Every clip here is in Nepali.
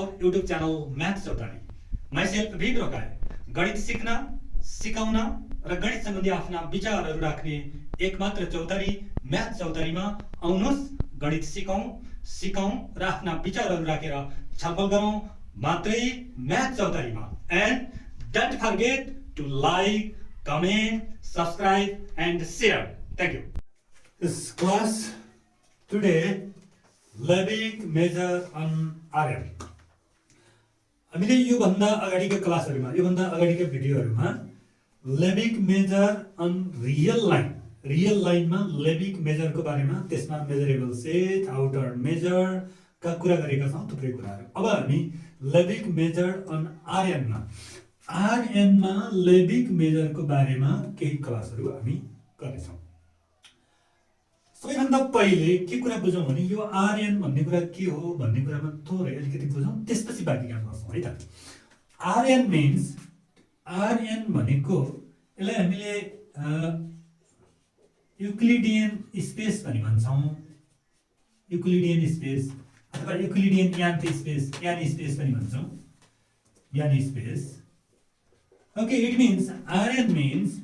our YouTube channel Maths Chautari. Myself Bhig Rokai. गणित सिक्न, सिकाउन र गणित सम्बन्धी आफ्ना विचारहरू राख्ने एकमात्र चौतारी म्याथ चौतारीमा आउनुहोस् गणित सिकाउँ र आफ्ना विचारहरू राखेर छलफल गरौँ मात्रै म्याथ चौतारीमा. And don't forget to like, comment, subscribe and share. Thank you. This class today Leibniz measure on RM. हामीले यो भन्दा अगाडिको क्लासहरुमा यो भन्दा अगाडिको भिडियोहरुमा लेबिक मेजर अन रियल लाइनमा लेबिक मेजरको बारेमा त्यसमा मेजरेबल सेट आउटर मेजर का कुरा गरेका छौं थुप्रै कुराहरु. अब हामी लेबिक मेजर अन आरएन मा लेबिक मेजरको बारेमा केही क्लासहरु हामी गर्नेछौं. सबैभन्दा पहिले के कुरा बुझौं भने यो आरएन भन्ने कुरा के हो भन्ने कुरामा थोरै अलिकति बुझौं त्यसपछि बाँकी काम गर्छौं है त. आरएन मिन्स आरएन भनेको यसलाई हामीले युक्लिडियन स्पेस पनि भन्छौं. युक्लिडियन स्पेस अथवा युक्लिडियन यान स्पेस पनि भन्छौं. N space. Okay, it means R N means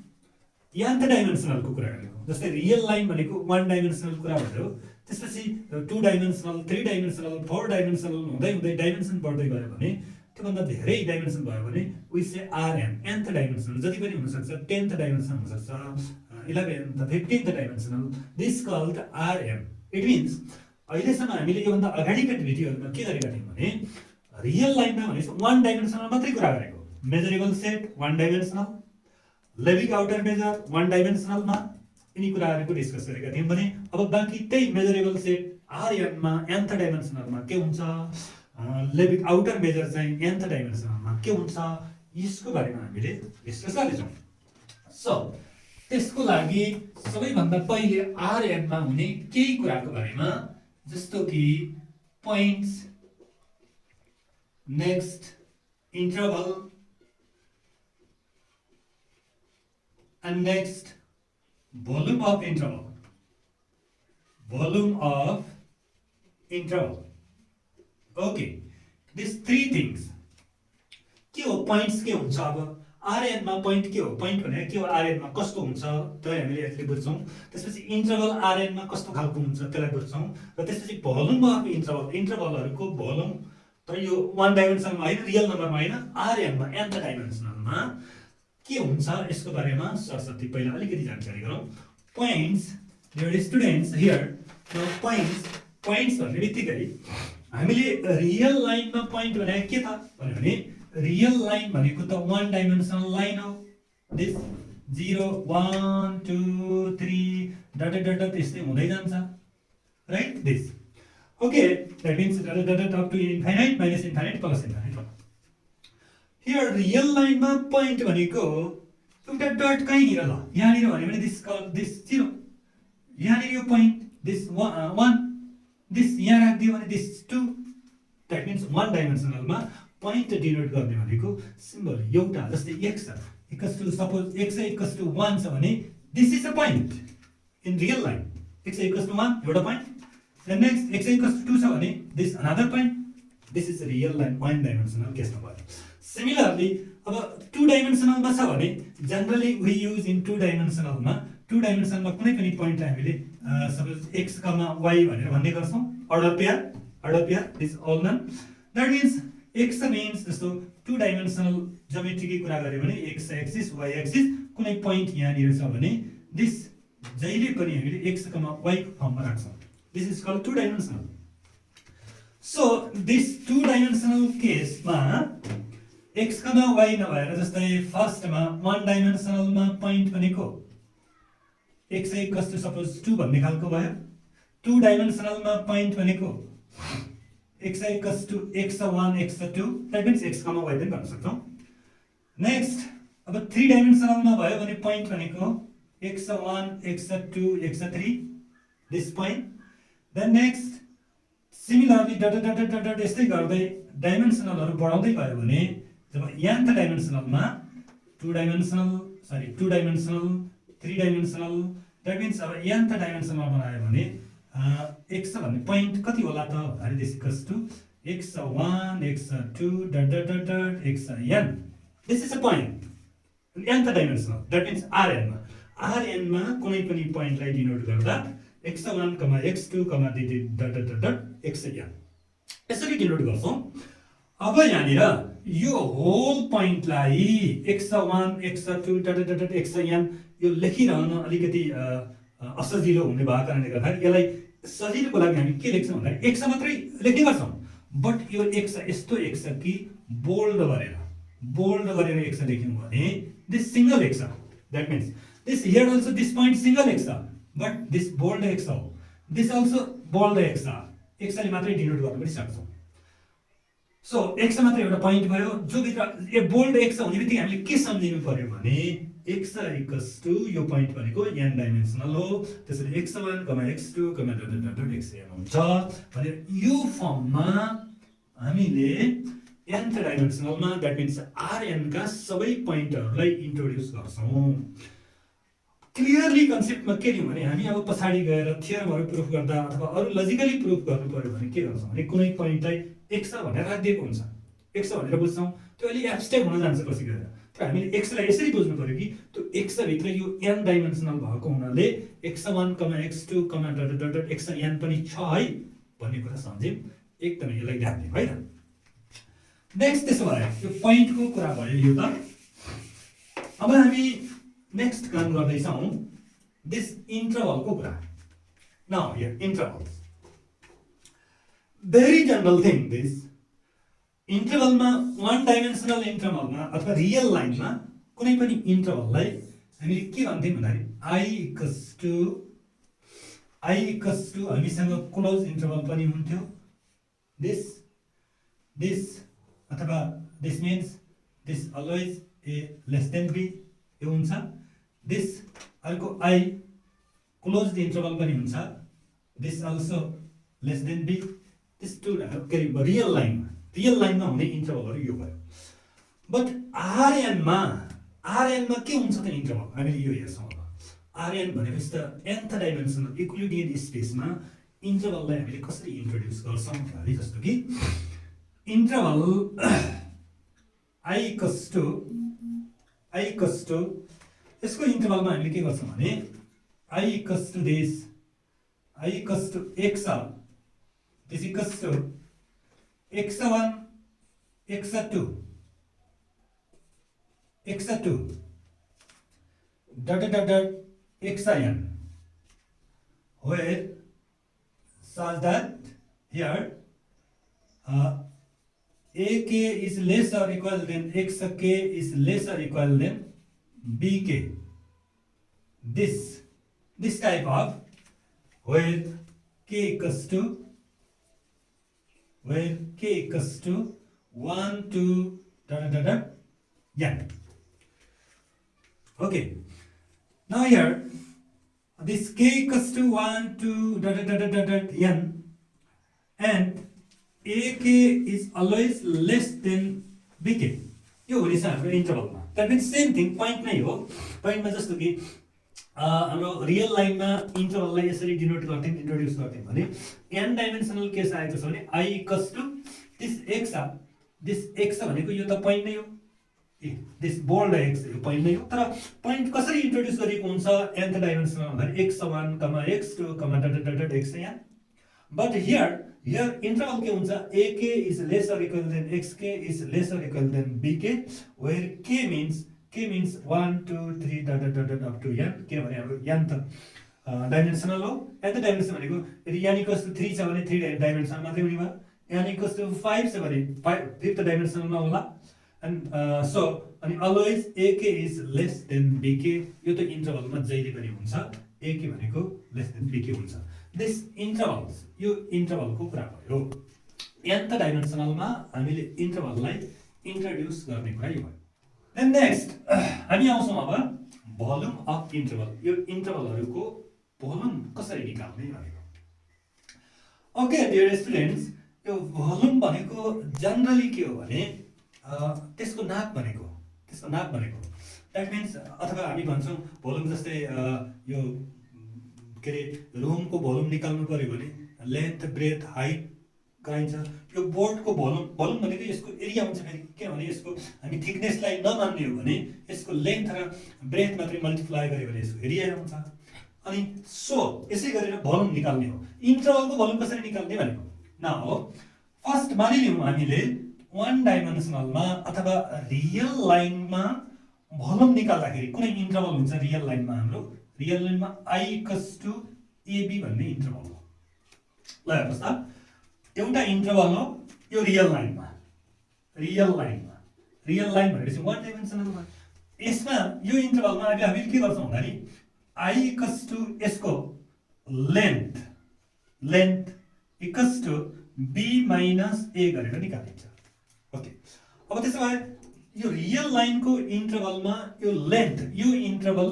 nth डाइमेन्सनलको कुरा गरेको. जस्तै रियल लाइन भनेको 1 डाइमेन्सनल कुरा भयो, त्यसपछि 2 डाइमेन्सनल, 3 डाइमेन्सनल, 4 डाइमेन्सनल हुँदै हुँदै डाइमेन्सन बढ्दै गयो भने त्योभन्दा धेरै डाइमेन्सन भयो भने we say RN nth dimensional जति पनि हुन सक्छ, 10th डाइमेन्सन हुन सक्छ, 11th 15th dimensional, this called RM. It means अहिलेसम्म हामीले यो भन्दा अगाडिको भिडियोहरुमा के गरेका थियौं भने रियल लाइनमा भनेको 1 डाइमेन्सनल मात्रै कुरा गरेको. Measurable set 1 dimensional, Lebesgue outer measure 1 डाइमेन्सनलमा यिनी कुराहरुको डिस्कस गरेका थियौं भने अब बाँकी त्यही मेजरेबल सेट आरएन मा nth डाइमेन्सनलमा के हुन्छ, लेबिक आउटर मेजर चाहिँ nth डाइमेन्सनलमा के हुन्छ, यसको बारेमा हामीले डिस्कस गर्छौं. सो त्यसको लागि सबैभन्दा पहिले आरएन मा हुने केही कुराको बारेमा जस्तो कि points, next interval and next volume of interval. Okay, these three things. के हो पोइन्ट्स के हुन्छ. अब आरएन मा पोइन्ट के हो, पोइन्ट भने के हो, आरएन मा कस्तो हुन्छ त्यसलाई हामीले यसले बुझ्छौं. त्यसपछि इन्टरभल आरएन मा कस्तो खालको हुन्छ त्यसलाई बुझ्छौं र त्यसपछि भोल्युम अफ इन्टरभलहरुको भोल्युम तर यो 1 डाइमेन्सनमा हैन, रियल नम्बरमा हैन, आरएन मा nth डाइमेन्सनलमा के हुन्छ यसको बारेमा सरस्वती पहिला अलिकति जानकारी गरौँ. Points, dear students, here points भन्ने बित्तिकै हामीले रियल लाइनमा पोइन्ट भनेको के त भने रियल लाइन भनेको त 1 डाइमेन्सनल लाइन हो. दिस 0 1 2 3 डट त्यस्तै हुँदै जान्छ, right. This okay, that means dot up to infinite minus infinite plus infinite. Here real लाइनमा पोइन्ट भनेको एउटा डट कहीँनिर ल, यहाँनिर भन्यो भने दिस 0, यहाँनिर यो पोइन्ट दिस 1, दिस यहाँ राखिदियो भने दिस 2. दैट मिन्स 1 डाइमेन्सनलमा पोइन्ट डिनोट गर्ने भनेको सिम्बल एउटा. जस्तै x equals to suppose x equals to 1 छ भने this is a point in real line. x equals to 1 एउटा point. Then next x equals to 2 छ भने this another point. This is real line 1 dimensional केसमा भयो. सिमिलरली अब 2 डाइमेन्सनलमा छ भने जनरली वी युज इन 2 डाइमेन्सनलमा 2 डाइमेन्सनलमा कुनै पनि पोइन्टलाई हामीले सपोज x, y भनेर भन्ने गर्छौं. Order pair this all none. That means x means जस्तो 2 डाइमेन्सनल ज्योमेट्रीकै कुरा गर्यो भने x एक्सिस y एक्सिस कुनै पोइन्ट यहाँनिर छ भने दिस जहिले पनि हामीले x, y को फर्ममा राख्छौं. This is called 2 dimensional. So this 2 dimensional केसमा x, y नभएर जस्तै फर्स्टमा 1 डाइमेन्सनलमा पोइन्ट भनेको x इक्वल्स टु सपोज 2 भन्ने खालको भयो. 2 डाइमेन्सनलमा पोइन्ट भनेको x equals to x1 x2, that means x, y पनि भन्न सक्छौं. नेक्स्ट अब 3 डाइमेन्सनलमा भयो भने पोइन्ट भनेको x1 x2 x3, this point. Then next similarly dot यस्तै गर्दै डाइमेन्सनलहरु बढाउँदै गयो भने जब nth डाइमेन्सनलमा 2 डाइमेन्सनल 3 डाइमेन्सनल, दैट मिन्स अब nth डाइमेन्सनलमा बनायो भने x भन्ने पोइन्ट कति होला त भन्दाखेरि this equals to x1 x2 dot dot dot dot xn. This is a point. nth dimensional. That means Rn मा. Rn मा कुनै पनि पोइन्टलाई डिनोट गर्दा x1, x2, dot dot dot dot xn. यसरी डिनोट गर्छौं. अब यहाँनिर यो whole पोइन्टलाई x1 x2 dot dot dot xn यो लेखिरहन अलिकति असजिलो हुने भएको कारणले गर्दा यसलाई सजिलोको लागि हामी के लेख्छौं भन्दा x मात्रै लेख्ने गर्छौं. बट यो x यस्तो x कि बोल्ड गरेर x लेख्यौं भने this single x. That means this here also this point single x, but this bold x. This also bold x. x ले मात्रै डिनोट गर्न पनि सक्छौं. सो x मात्र एउटा पोइन्ट भयो जो भित्र ए बोल्ड x हुनेबित्तिकै हामीले के सम्झिनु पर्यो भने x = यो पोइन्ट भनेको n डाइमेन्सनल हो. त्यसैले x1, x2, xn हुन्छ भने यो फर्ममा हामीले nth डाइमेन्सनलमा दैट मिन्स Rn का सबै पोइन्टहरुलाई इन्ट्रोड्युस गर्छौं. क्लियरली कन्सेप्टमा के लियौं भने हामी अब पछाडी गएर थ्योरमहरु प्रुफ गर्दा अथवा अरु लजिकली प्रुफ गर्नु पर्यो भने के गर्छौं भने कुनै पोइन्टलाई x भनेर राखिदिएको हुन्छ. x भनेर बुझ्छौं. त्यो अलि एब्स्ट्र्याक्ट हुन जान्छ पछि गएर. तर हामीले x लाई यसरी बुझ्नु पर्यो कि त्यो x भित्र यो n डाइमेन्सनल भएको हुनाले x1, x2, xn पनि छ है भन्ने कुरा सम्झ्यौं. एकदमै यसलाई ध्यान दियौं है त. नेक्स्ट त्यसो भए यो पोइन्टको कुरा भयो यो त. अब हामी नेक्स्ट काम गर्दै छौं दिस इन्टरभलको कुरा. Now here intervals. Very general thing this. इन्टरभलमा वन डाइमेन्सनल इन्टरभलमा अथवा रियल लाइनमा कुनै पनि इन्टरभललाई हामीले के भन्थ्यौं भन्दाखेरि I हामीसँग क्लोज इन्टरभल पनि हुन्थ्यो. this अथवा this means this always a less than b यो हुन्छ. this अर्को I क्लोज्ड इन्टरभल पनि हुन्छ. this also less than b. this two real लाइनमा हुने इन्टरभलहरु यो भयो. बट Rn मा के हुन्छ त इन्टरभल हामीले यो हेर्छौं. Rn भनेपछि त nth डाइमेन्सनल युक्लिडियन स्पेसमा इन्टरभललाई हामीले कसरी इन्ट्रोड्युस गर्छौं भने जस्तो कि इन्टरभल I यसको इन्टरभलमा हामीले के गर्छौं भने I x x1 x2 xn where such that here ak is less or equal than xk is less or equal than bk. This type of where k equals to 1 to n. Okay. Now here this k equals to 1 to n and ak is always less than bk. यो हुनेछ हाम्रो इन्टरभलमा. That means same thing point नै हो. पोइन्टमा जस्तो कि हाम्रो रियल लाइनमा इन्टरभललाई यसरी डिनोट गर्थ्यौं इन्ट्रोड्युस गर्थ्यौं भने n डाइमेन्सनल केस आएको छ भने I equals to this x भनेको यो त पोइन्ट नै हो. this bold x यो पोइन्ट नै हो. तर पोइन्ट कसरी इन्ट्रोड्युस गरेको हुन्छ nth डाइमेन्सनल भने x1, x2, xn. But here interval के हुन्छ ak is less or equal than xk is less or equal than bk where k means 1 2 3 up to n. के भने हाम्रो n त डाइमेन्सनल हो. nth डाइमेन्सन भनेको यदि n equals to 3 छ भने 3 डाइमेन्सनल मात्रै हुने भयो. n equals to 5 छ भने 5th डाइमेन्सनलमा होला. And so अनि always ak is less than bk. यो त इन्टरभलमा जहिले पनि हुन्छ. ak भनेको less than bk हुन्छ. This intervals यो इन्टरभलको कुरा भयो. nth डाइमेन्सनलमा हामीले इन्टरभललाई इन्ट्रोड्युस गर्ने कुरा यो भयो. Then next हामी आउँछौं अब भोल्युम अफ इन्टरभल. यो इन्टरभलहरुको भोल्युम कसरी निकाल्ने भनेको. ओके डियर स्टुडेन्ट्स, यो भोल्युम भनेको जनरली के हो भने त्यसको नाप भनेको द्याट मिन्स अथवा हामी भन्छौं भोल्युम जस्तै यो के रे रुमको भोल्युम निकाल्नु पर्यो भने लेन्थ ब्रेथ हाइट गराइन्छ। यो बोर्डको भोल्युम भोल्युम भनेको यसको एरिया हुन्छ फेरि, किनभने यसको हामी थिकनेसलाई नमान्ने हो भने यसको लेन्थ र ब्रेथ मात्रै मल्टिप्लाई गर्यो भने यसको एरिया हुन्छ। अनि सो यसै गरेर भोल्युम निकाल्ने हो। इन्टरभलको भोल्युम कसरी निकाल्ने भनेको नाउ फर्स्ट मानिलिउँ हामीले वान डाइमेन्सनलमा अथवा रियल लाइनमा भोल्युम निकाल्दाखेरि कुनै इन्टरभल हुन्छ रियल लाइनमा, हाम्रो रियल लाइनमा i = ab भन्ने इन्टरभल हो। ल हेर्नुहोस् त, एउटा इन्टरभल हो यो रियल लाइन भनेपछि वान डाइमेन्सनलमा यसमा यो इन्टरभलमा अब हामीले के गर्छौँ भन्दाखेरि i = यसको लेन्थ = b - a गरेर निकालिन्छ। ओके, अब त्यसो भए यो रियल लाइनको इन्टरभलमा यो लेन्थ, यो इन्टरभल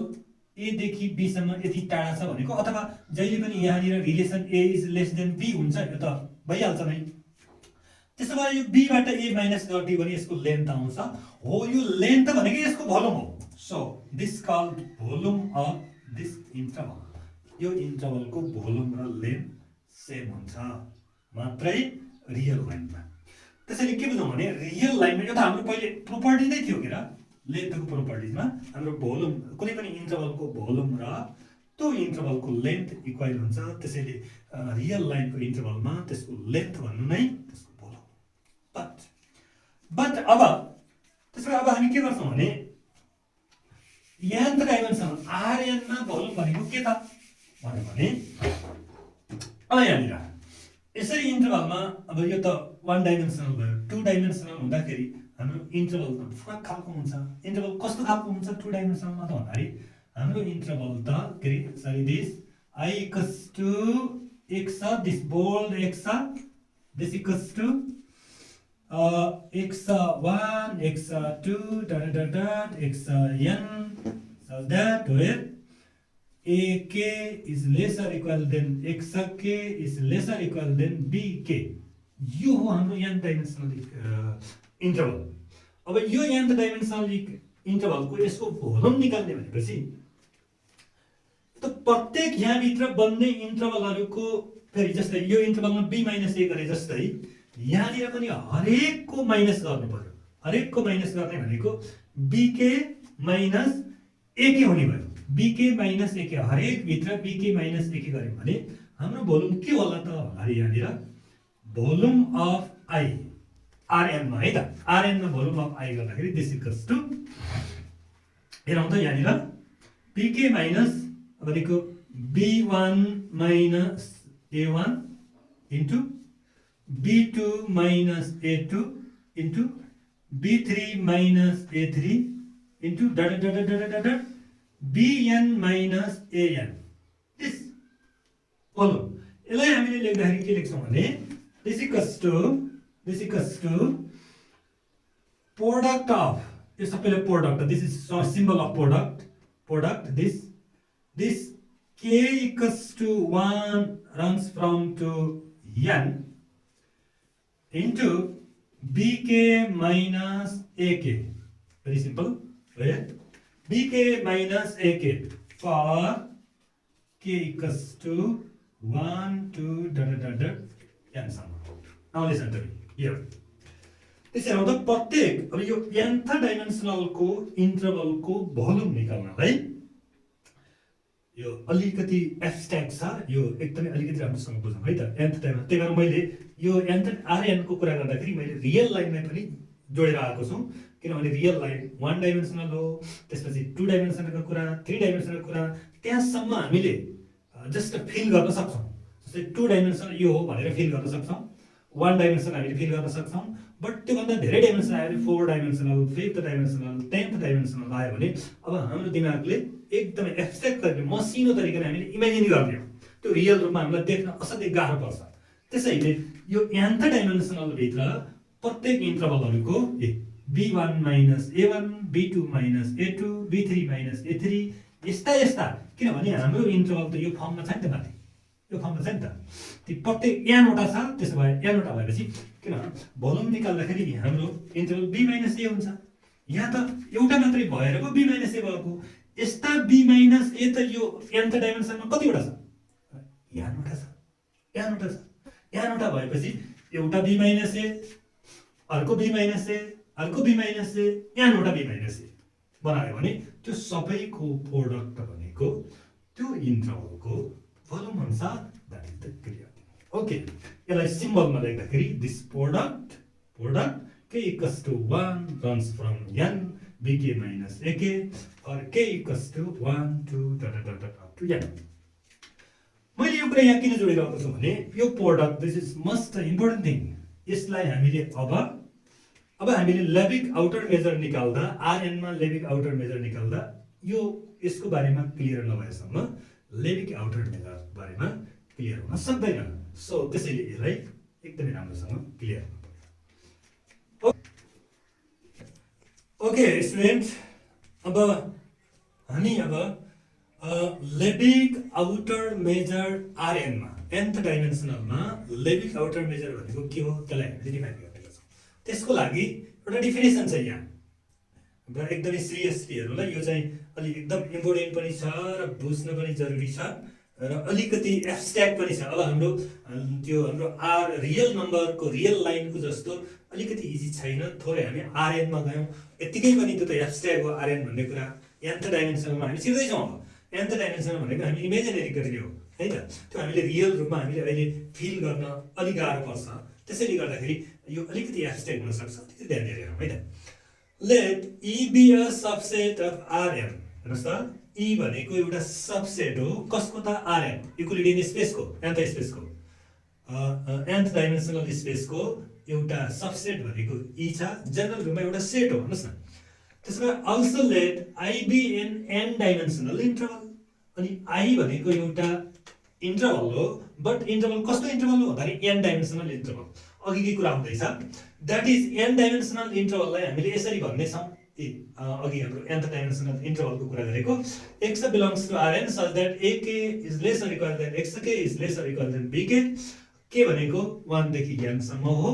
a देखि b सम्म यति टाढा छ भनेको, अथवा जहिले पनि यहाँनिर रिलेसन a < b हुन्छ, यो त भइहाल्छ नै। त्यसो भए यो b बाट a माइनस गरिदियो भने यसको लेन्थ आउँछ। हो, यो लेन्थ भनेको यसको भोल्युम हो। So this called volume of this interval. यो इन्टरभलको भोल्युम र लेन्थ सेम हुन्छ मात्रै रियल लाइनमा। त्यसैले के बुझौँ भने रियल लाइनमा यो त हाम्रो पहिले प्रोपर्टी नै थियो के र, लेन्थको प्रोपर्टिजमा हाम्रो भोल्युम, कुनै पनि इन्टरभलको भोल्युम र त्यो इन्टरभलको लेन्थ इक्वल हुन्छ। त्यसैले रियल लाइनको इन्टरभलमा त्यसको लेन्थ भन्नु नै त्यसको भोल्युम। बट अब त्यसमा अब हामी के गर्छौँ भने nth डाइमेन्सन rn मा भोल्युम भनेको के त भन्यो भने अब यहाँनिर यसरी इन्टरभलमा अब यो त वान डाइमेन्सनल भयो, टु डाइमेन्सनल हुँदाखेरि हाम्रो इन्टरभल त फरक खालको हुन्छ। इन्टरभल कस्तो खालको हुन्छ टु डाइमेन्सनलमा त भन्दाखेरि हाम्रो इन्टरभल त के अरे sorry this i = x this bold x this = x1 x2 xn so that where ak is lesser equal than xk is lesser equal than bk। यो हो हाम्रो n डाइमेन्सनल इन्टरभल। अब यो n डाइमेन्सनल इन्टरभलको यसको भोल्युम निकाल्ने भनेपछि त प्रत्येक यहाँभित्र बन्ने इन्टरभलहरूको फेरि जस्तै यो इन्टरभलमा b - a गरे जस्तै यहाँनिर पनि हरेकको माइनस गर्नु पर्यो। हरेकको माइनस गर्ने भनेको bk - ak हुने भयो। bk - ak हरेक भित्र bk - ak गर्यौँ भने हाम्रो भोल्युम के होला त भन्दाखेरि यहाँनिर भोल्युम अफ i rn मा है त, rn मा भोल्युम अफ i गर्दाखेरि दिस इक्वल्स टु हेरौँ त यहाँनिर bk माइनस भनेको b1 - a1 into b2 - a2 into b3 - a3 into bn - an this volume. यसलाई हामीले लेख्दाखेरि के लेख्छौँ भने this equals to product of, यो सबैले product, this is symbol of product this k = 1 runs from to n into bk minus ak, very simple, where bk minus ak for k = 1 to n सम्म। Now listen to me here. त्यसैले हुँदा प्रत्येक अब यो nth डाइमेन्सनलको इन्टरभलको भोल्युम निकाल्नलाई यो अलिकति एब्स्ट्र्याक्ट छ, यो एकदमै अलिकति राम्रोसँग बुझौँ है त nth डाइमेन्सन। त्यही भएर मैले यो nth rn को कुरा गर्दाखेरि मैले रियल लाइनलाई पनि जोडेर आएको छु, किनभने रियल लाइन वान डाइमेन्सनल हो, त्यसपछि टु डाइमेन्सनलको कुरा, थ्री डाइमेन्सनलको कुरा, त्यहाँसम्म हामीले जस्ट फिल गर्न सक्छौँ। जस्तै टु डाइमेन्सनल यो हो भनेर फिल गर्न सक्छौँ, वान डाइमेन्सनल हामीले फिल गर्न सक्छौँ। बट त्योभन्दा धेरै डाइमेन्सन आयो भने 4 dimensional, 5th dimensional, 10th dimensional आयो भने अब हाम्रो दिमागले एकदमै एब्स्ट्र्याक्ट तरिकाले मसिनो तरिकाले हामीले इमेजिन गर्ने हो, त्यो रियल रूपमा हामीलाई देख्न असाध्यै गाह्रो पर्छ। त्यसैले यो nth डाइमेन्सनल भित्र प्रत्येक इन्टरभलहरूको b1 - a1 b2 - a2 b3 - a3 यस्ता, किनभने हाम्रो इन्टरभल त यो फर्ममा छ नि त, माथि यो फर्ममा छ नि त, ती प्रत्येक n वटा छ। त्यसो भए n वटा भएपछि किन भोल्युम निकाल्दाखेरि हाम्रो इन्टरभल b - a हुन्छ। यहाँ त एउटा मात्रै भएर पो b - a भएको। यस्ता b - a त यो nth डाइमेन्सनमा कतिवटा छ? n वटा छ। n वटा भएपछि एउटा b माइनस a, अर्को b माइनस a, अर्को b माइनस a, यहाँ एउटा b माइनस a बनायो भने त्यो सबैको प्रोडक्ट भनेको त्यो इन्टरभलको भोल्युम अनुसार that is the clear. Okay, यसलाई सिम्बलमा लेख्दाखेरि this product k equals to 1 runs from n bk minus ak or k equals to 1 to up to n। मैले यो कुरा यहाँ किन जोडिरहेको छु भने यो product this is most important thing. यसलाई हामीले अब हामीले लेभिक आउटर मेजर निकाल्दा rn मा लेभिक आउटर मेजर निकाल्दा यो यसको बारेमा क्लियर नभएसम्म लेभिक आउटर मेजर बारेमा क्लियर हुन सक्दैन। सो त्यसैले यसलाई एकदमै राम्रोसँग क्लियर गर्नु पर्यो। ओके स्टुडेन्ट, अब हामी लेभिक आउटर मेजर rn मा nth डाइमेन्सनलमा लेभिक आउटर मेजर भनेको के हो त्यसलाई हामीले डिफाइन गर्नेछौँ। त्यसको लागि एउटा डेफिनेसन छ यहाँ, र एकदमै सिरियसली हेर्नुलाई यो चाहिँ अलि एकदम इम्पोर्टेन्ट पनि छ र बुझ्न पनि जरुरी छ र अलिकति एब्स्ट्र्याक्ट पनि छ। अब हाम्रो आर रियल नम्बरको रियल लाइनको जस्तो अलिकति इजी छैन, थोरै हामी rn मा गयौँ, यतिकै पनि त्यो त एब्स्ट्र्याक्ट हो rn भन्ने कुरा। nth डाइमेन्सनमा हामी सिर्दैछौँ। अब nth डाइमेन्सन भनेको हामी इमेजिनेरी गरेको हो है त, त्यो हामीले रियल रूपमा हामीले अहिले फिल गर्न अलिक गाह्रो पर्छ। त्यसैले गर्दाखेरि यो अलिकति एब्स्ट्र्याक्ट हुन सक्छ, त्यति ध्यान दिएर हेरौँ है त। Let e be a subset of rn। हेर्नुहोस् त, e भनेको एउटा सबसेट हो कसको त rn, युक्लिडियन स्पेसको, nth स्पेसको, nth डाइमेन्सनल स्पेसको एउटा सबसेट भनेको e छ। जनरल रूपमा एउटा सेट हो भन्नुस् न। त्यसमा also let i be in n dimensional interval. अनि i भनेको एउटा इन्टरभल हो, बट इन्टरभल कस्तो इन्टरभल हो भन्दाखेरि n डाइमेन्सनल इन्टरभल। अघिकै कुरा हुँदैछ, द्याट इज n डाइमेन्सनल इन्टरभललाई हामीले यसरी भन्ने छौँ, अघि हाम्रो nth डाइमेन्सनल इन्टरभलको कुरा गरेको, x belongs to rn such that ak is less or equal than xk is less or equal than bk। के भनेको 1 देखि n सम्म हो।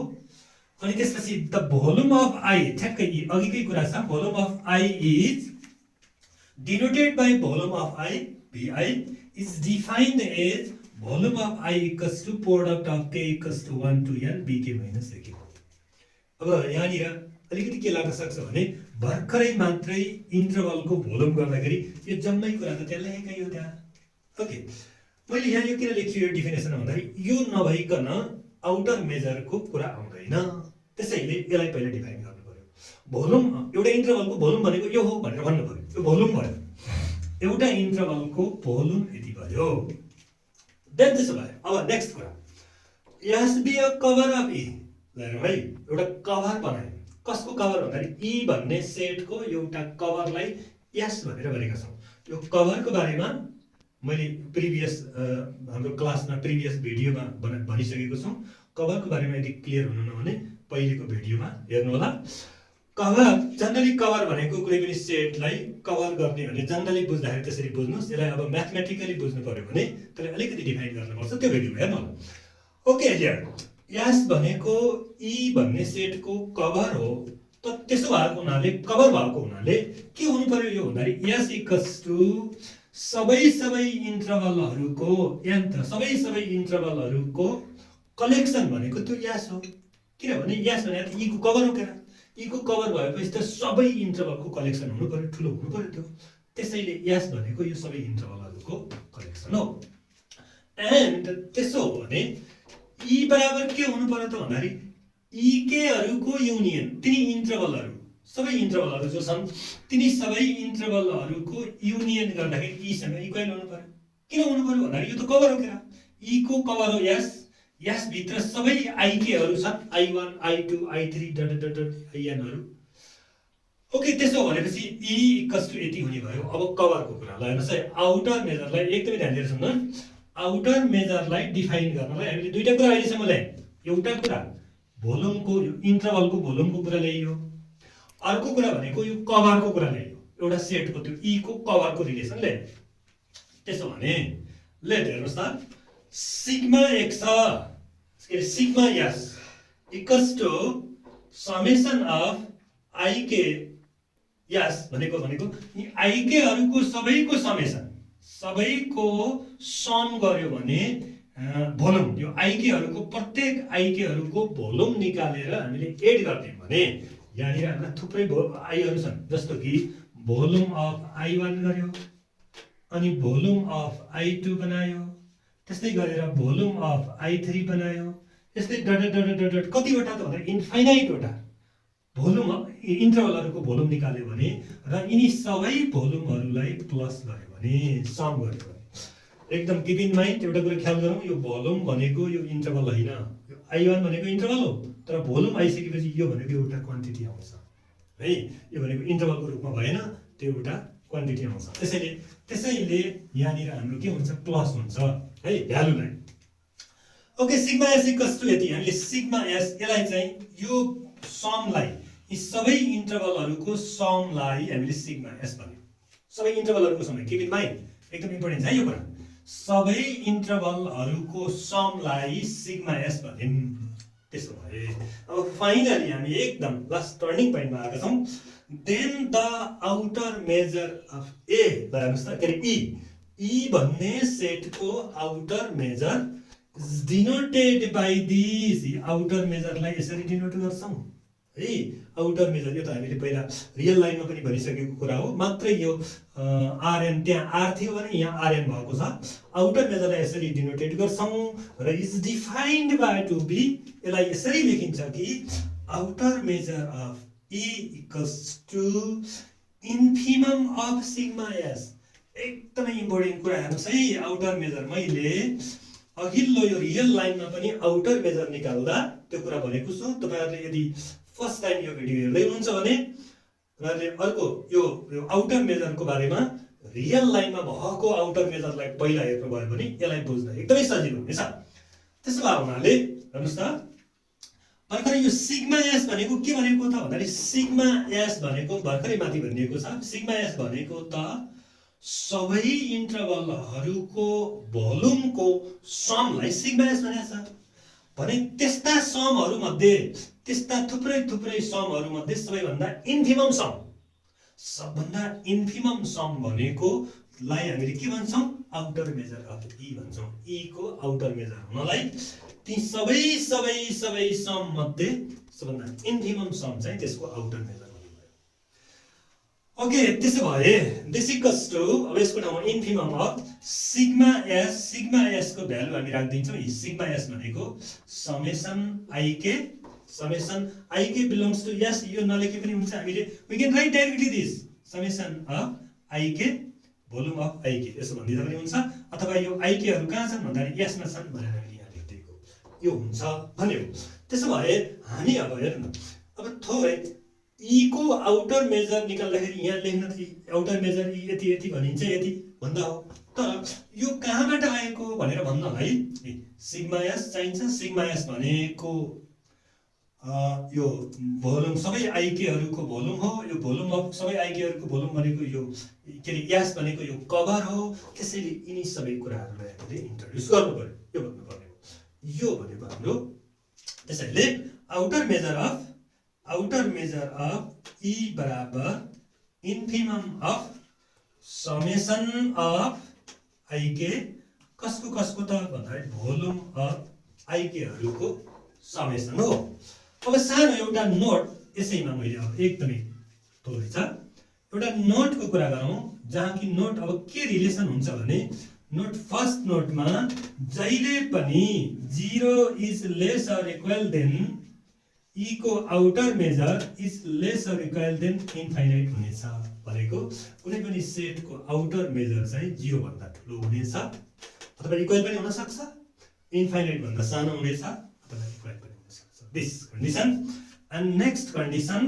अनि त्यसपछि द भोल्युम अफ i, ठ्याक्कै अघिकै कुरा छ, volume of i is denoted by volume of i vi is defined as volume of I equals to product of k equals to 1 to n bk minus ak। अब यहाँनिर अलिकति के लाग्न सक्छ भने भर्खरै मात्रै इन्टरभलको भोल्युम गर्दाखेरि यो जम्मै कुरा त त्यहाँ लेखेकै हो त्यहाँ। ओके, मैले यहाँ यो किन लेख्छु यो डिफिनेसन भन्दाखेरि यो नभइकन आउटर मेजरको कुरा आउँदैन, त्यसैले यसलाई पहिला डिफाइन गर्नु पर्यो। भोल्युम एउटा इन्टरभलको भोल्युम भनेको यो हो भनेर भन्नु पर्यो, यो भोल्युम भयो, एउटा इन्टरभलको भोल्युम यति भयो। देन त्यसो भयो अब नेक्स्ट कुरा, यस बी अ कभर अफ ई। हेरौँ है, एउटा कभर बनायो। कसको कभर भन्दाखेरि ई भन्ने सेटको एउटा कभरलाई यस भनेर भनेका छौँ। यो कभरको बारेमा मैले प्रिभियस हाम्रो क्लासमा प्रिभियस भिडियोमा भनिसकेको छु। कभरको बारेमा यदि क्लियर हुनु भने पहिलेको भिडियोमा हेर्नु होला। कभर जनरली कभर भनेको कुनै पनि सेटलाई कभर गर्ने भने जनरली बुझ्दाखेरि त्यसरी बुझ्नुहोस्। यसलाई अब म्याथमेटिकली बुझ्नु पर्यो भने त्यसलाई अलिकति डिफाइन गर्नुपर्छ, त्यो भिडियोमा हेर्नु होला। ओके, हियर यस भनेको ई भन्ने सेटको कभर हो। त त्यसो भएको हुनाले कभर भएको हुनाले के हुनु पर्यो यो भन्दाखेरि यस इक्वल्स टु सबै इन्टरभलहरूको सबै इन्टरभलहरूको कलेक्सन भनेको त्यो यस हो। किनभने यस भनेको ई को कभर हो। क्या ई को कभर भएपछि त सबै इन्टरभलको कलेक्सन हुनु पर्यो, ठुलो हुनु पर्यो त्यो। त्यसैले यस भनेको यो सबै इन्टरभलहरूको कलेक्सन हो। एन्ड त्यसो हो भने ई बराबर के हुनु पर्यो त भन्दाखेरि ई केहरूको युनियन, तिनी इन्टरभलहरू सबै इन्टरभलहरू जो छन् तिनी सबै इन्टरभलहरूको युनियन गर्दाखेरि ईसँग इक्वल हुनु पर्यो। किन हुनु पर्यो भन्दाखेरि यो त कभर हो। क्या ई को कभर हो यस, यस भित्र सबै आइकेहरू छन्, i1 i2 i3 in। Okay, त्यसो भनेपछि ई इक्वल्स टु यति हुने भयो। अब कभरको कुरा ल हेर्नुहोस् है, आउटर मेजरलाई एकदमै ध्यान दिएर सुन्नु। आउटर मेजरलाई डिफाइन गर्नलाई हामीले दुईटा कुरा अहिलेसम्म ल्यायौँ। एउटा कुरा भोल्युमको, यो इन्टरभलको भोल्युमको कुरा ल्याइयो। अर्को कुरा भनेको यो कभरको कुरा ल्याइयो, एउटा सेटको त्यो ई को कभरको रिलेसन ल्याइयो। त्यसो भने लेट हेर्नुहोस् त, sigma x sigma s equals to summation of I K यस भनेको यी आइकेहरूको सबैको समेसन, सबैको सम गर्यो भने भोल्युम यो आइकेहरूको प्रत्येक आइकेहरूको भोल्युम निकालेर हामीले एड गर्ने भने यहाँनिर हामीलाई थुप्रै आइहरू छन्, जस्तो कि भोल्युम अफ I1 गर्यो, अनि भोल्युम अफ I2 बनायो, त्यस्तै गरेर भोल्युम अफ I3 बनायो, त्यस्तै डट डट डट डट कतिवटा त भन्दा इन्फाइनाइटवटा भोल्युम इन्टरभलहरूको भोल्युम निकाल्यो भने र यिनी सबै भोल्युमहरूलाई प्लस गर्यो भने सम गर्यो भने एकदम किप इन माइन्ड एउटा कुरा ख्याल गरौँ, यो भोल्युम भनेको यो इन्टरभल होइन, यो I1 भनेको इन्टरभल हो, तर भोल्युम आइसकेपछि यो भनेको एउटा क्वान्टिटी आउँछ है, यो भनेको इन्टरभलको रूपमा भएन, त्यो एउटा क्वान्टिटी आउँछ। त्यसैले यहाँनिर हाम्रो के हुन्छ, प्लस हुन्छ है भ्यालुलाई। Okay, sigma S equals to यति, हामीले सिग्मा एस यसलाई चाहिँ यो समलाई, यी सबै इन्टरभलहरूको समलाई हामीले सिग्मा एस भन्यौँ। सबै इन्टरभलहरूको सम, किप इन माइन्ड, एकदम इम्पोर्टेन्ट छ यो कुरा, सबै इन्टरभलहरूको समलाई सिग्मा एस भन्यौँ। त्यसो भए अब फाइनली हामी एकदम लास्ट टर्निङ पोइन्टमा आएका छौँ। Then the outer measure of A, हेर्नुहोस् त, के अरे ई भन्ने सेटको outer measure denoted by this, outer मेजरलाई यसरी डिनोट गर्छौँ है। आउटर मेजर यो त हामीले पहिला रियल लाइनमा पनि भनिसकेको कुरा हो, मात्रै यो आरएन त्यहाँ आर थियो भने यहाँ आरएन भएको छ। आउटर मेजरलाई यसरी डिनोटेड गर्छौँ र is defined by to be, यसलाई यसरी लेखिन्छ कि outer measure of E equals to infimum of sigma s. एकदमै इम्पोर्टेन्ट कुरा हेर्नुहोस् है, आउटर मेजर मैले अघिल्लो यो रियल लाइनमा पनि आउटर मेजर निकाल्दा त्यो कुरा भनेको छु। तपाईँहरूले यदि फर्स्ट टाइम यो भिडियो हेर्दै हुनुहुन्छ भने तपाईँहरूले अर्को यो आउटर मेजरको बारेमा रियल लाइनमा भएको आउटर मेजरलाई पहिला हेर्नुभयो भने यसलाई बुझ्न एकदमै सजिलो हुनेछ। त्यसो भए हुनाले हेर्नुहोस् त, भर्खरै यो सिग्मा एस भनेको के भनेको त भन्दाखेरि सिग्मा एस भनेको भर्खरै माथि भनिएको छ, सिग्मा एस भनेको त सबै इन्टरभलहरूको भोल्युमको समलाई सिग्मा एस भनेको छ भने त्यस्ता समहरूमध्ये, त्यस्ता थुप्रै समहरूमध्ये सबैभन्दा इन्फिमम सम, सबभन्दा इन्फिमम सम भनेको लाई हामीले के भन्छौँ, आउटर मेजर अफ ई भन्छौँ। ई को आउटर मेजर हुनलाई ती सबै सम मध्ये सबभन्दा इन्फिमम सम चाहिँ त्यसको आउटर मेजर। ओके, त्यसो भए दिस इक्वल्स टु, अब यसको ठाउँमा इन्फिमम अफ सिग्मा एस को भ्यालु हामी राखिदिन्छौँ। सिग्मा एस भनेको summation I K belongs to s, यो नलेखे पनि हुन्छ, हामीले we can write directly this summation of I K volume of I K, यसो भनिदिँदा पनि हुन्छ, अथवा यो आइकेहरू कहाँ छन् भन्दाखेरि यसमा छन् भनेर हामीले यहाँ लेखिदिएको यो हुन्छ भन्यो। त्यसो भए हामी अब हेर्नु, अब थोरै ई को आउटर मेजर निकाल्दाखेरि यहाँ लेख्न त आउटर मेजर ई यति भनिन्छ, यति भन्दा हो, तर यो कहाँबाट आएको भनेर भन्नलाई सिग्मा एस चाहिन्छ। सिग्मा एस भनेको यो भोल्युम सबै आइकेहरूको भोल्युम हो, यो भोल्युम अफ सबै आइकेहरूको भोल्युम भनेको यो के अरे एस भनेको यो कभर हो। त्यसैले यिनी सबै कुराहरूलाई हामीले इन्ट्रोड्युस गर्नु पर्यो, यो भन्नुपर्ने हो, यो भनेको हाम्रो। त्यसैले आउटर मेजर अफ ई बराबर इन्फिमम अफ समेसन अफ आइके, कसको त भन्दाखेरि भोल्युम अफ आइकेहरूको समेसन हो। अब सानो एउटा नोट यसैमा मैले अब एकदमै थोरै छ एउटा नोटको कुरा गरौँ, जहाँ कि नोट अब के रिलेसन हुन्छ भने, नोट फर्स्ट नोटमा जहिले पनि 0 is less or equal than E को outer measure is less or equal than infinite हुनेछ भनेको कुनै पनि सेटको आउटर मेजर चाहिँ 0 भन्दा ठुलो हुनेछ, अथवा इक्वल पनि हुन सक्छ, इन्फाइनाइट भन्दा सानो हुनेछ, अथवा इक्वल पनि हुन सक्छ। This condition. And next condition,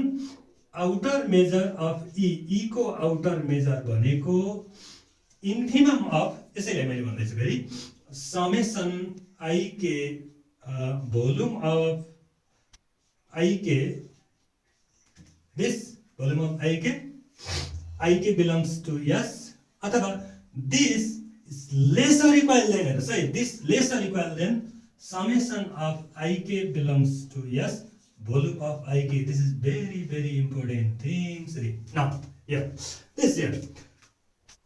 outer measure of E को आउटर मेजर भनेको इन्फिमम अफ, यसैले मैले भन्दैछु फेरि, summation I k volume of I k, this volume of I k belongs to यस, अथवा this is less or equal than, हेर्नुहोस् है, this less or equal than summation of I k belongs to यस भोल्युम अफ आइके। दिस इज very important things. Now here, this here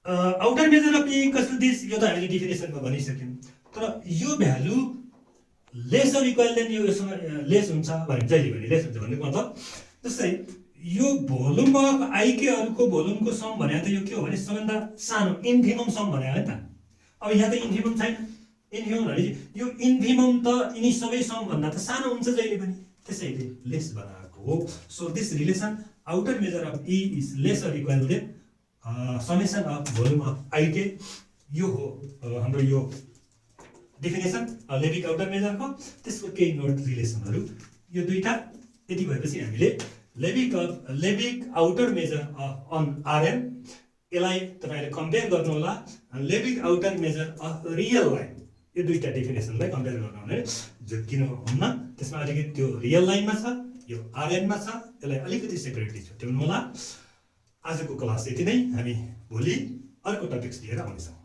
outer measure of E equals to this, यो त हामीले डेफिनेसनमा भनिसक्यौँ, तर यो भ्यालु लेसर इक्वल देन योसँग लेस हुन्छ भने जहिले पनि लेस हुन्छ भन्ने मतलब जस्तै यो भोल्युम अफ आइकेहरूको भोल्युमको सम भने त यो के हो भने सबैभन्दा सानो इन्फिमम सम भने हो नि त। अब यहाँ त इन्फिमम छैन, इन्फिमम भने यो इन्फिमम त यिनी सबै सम भन्दा त सानो हुन्छ जहिले पनि, त्यसैले लेस बनाएको हो। So this relation outer measure of E is lesser equal than summation of volume of I K. यो हो हाम्रो यो डेफिनेसन लेभिक आउटर मेजरको। त्यसको केही नोट रिलेसनहरू यो दुईटा। यति भएपछि हामीले Lebesgue outer measure on R M यसलाई तपाईँले कम्पेयर गर्नु होला Lebesgue outer measure of real line, यो दुईटा डेफिनेसनलाई कम्पेयर गर्नु हुने किन हुन्न। त्यसमा अलिकति त्यो रियल लाइनमा छ, यो आरएनमा छ, यसलाई अलिकति सेपरेटली छुट्याउनु होला। आजको क्लास यति नै, हामी भोलि अर्को टपिक्स लिएर आउनेछौँ।